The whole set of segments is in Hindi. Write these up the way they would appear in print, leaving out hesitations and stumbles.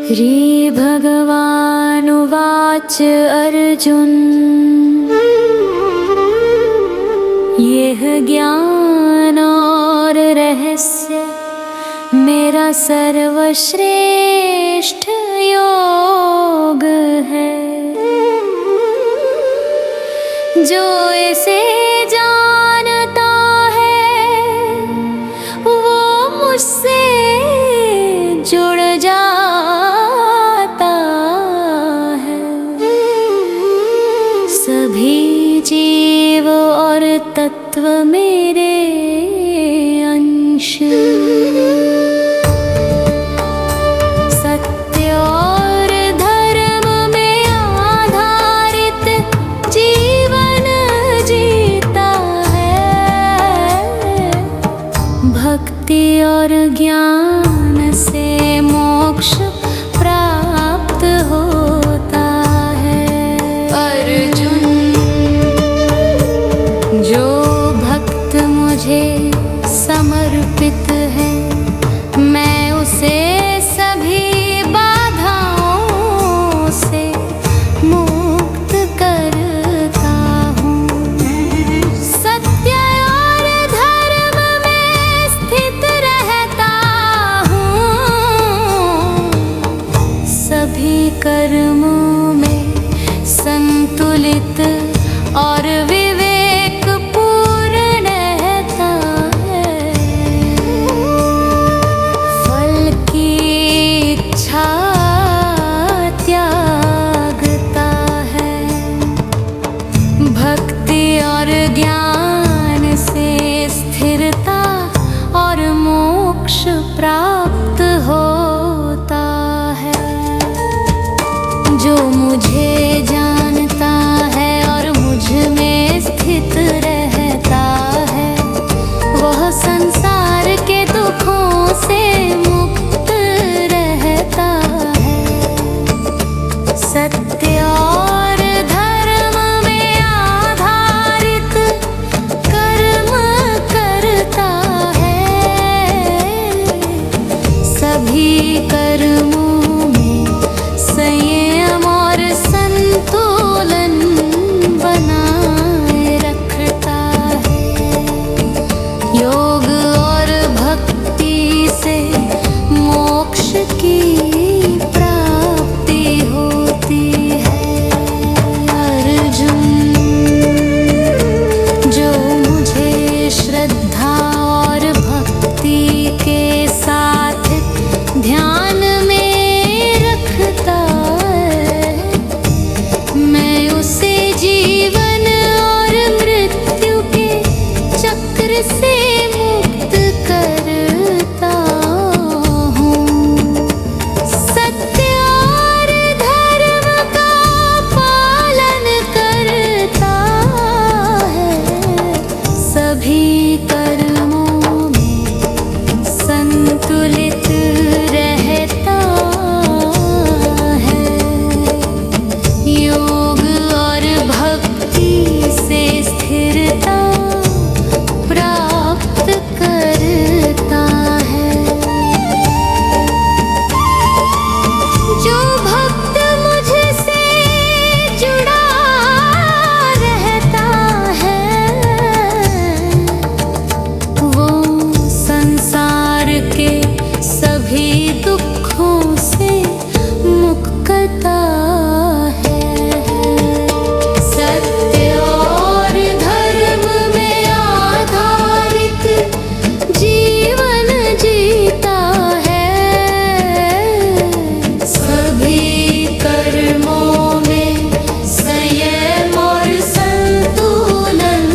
श्रीभगवानुवाच अर्जुन यह ज्ञान और रहस्य मेरा सर्वश्रेष्ठ योग है। जो इसे जानता है वो मुझसे जुड़ जाता है। सभी जीव और तत्व मेरे अंश। सत्य और धर्म में आधारित जीवन जीता है। भक्ति और ज्ञान से मोक्ष प्राप्त होता है। अर्जुन, जो भक्त मुझे समर्पित है मैं उसे सभी बाधाओं से मुक्त करता हूँ। सत्य और धर्म में स्थित रहता हूँ। सभी कर्मों में संतुलित और विवेक पूर्ण रहता है। फल की इच्छा त्यागता है। भक्ति और ज्ञान से स्थिरता और मोक्ष प्राप्त होता है। जो मुझे जानता है और मुझ में स्थित रहता है वह संसार के दुखों से मुक्त रहता है। सत्य और धर्म में आधारित कर्म करता है। सभी कर्मों में संयम और संतुलन बनाए रखता है। योग और भक्ति से मोक्ष की प्राप्ति होती है। अर्जुन, जो मुझे श्रद्धा और भक्ति के साथ ध्यान में रखता है मैं उसे जीवन और मृत्यु के चक्र से मुक्त करता हूँ। सत्य और धर्म का पालन करता है। सभी कर्मों में संतुलित रहता है। योग और भक्ति से स्थिरता प्राप्त करता है। जो भक्त मुझसे जुड़ा रहता है वो संसार के सभी दुखों से मुक्ता है। सत्य और धर्म में आधारित जीवन जीता है। सभी कर्मों में संयम और संतुलन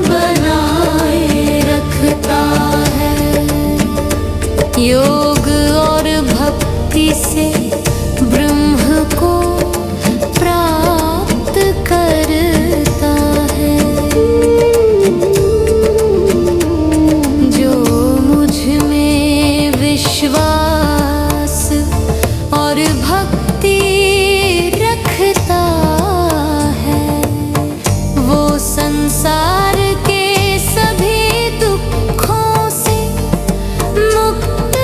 बनाए रखता है। योग और भक्ति से ब्रह्म को प्राप्त करता है। जो मुझ में विश्वास और भक्ति रखता है वो संसार के सभी दुखों से मुक्त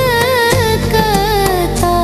करता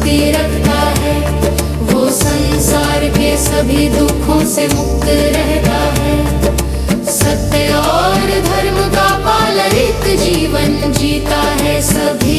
भक्ति रखता है, वो संसार के सभी दुखों से मुक्त रहता है। सत्य और धर्म का पालन एक जीवन जीता है, सभी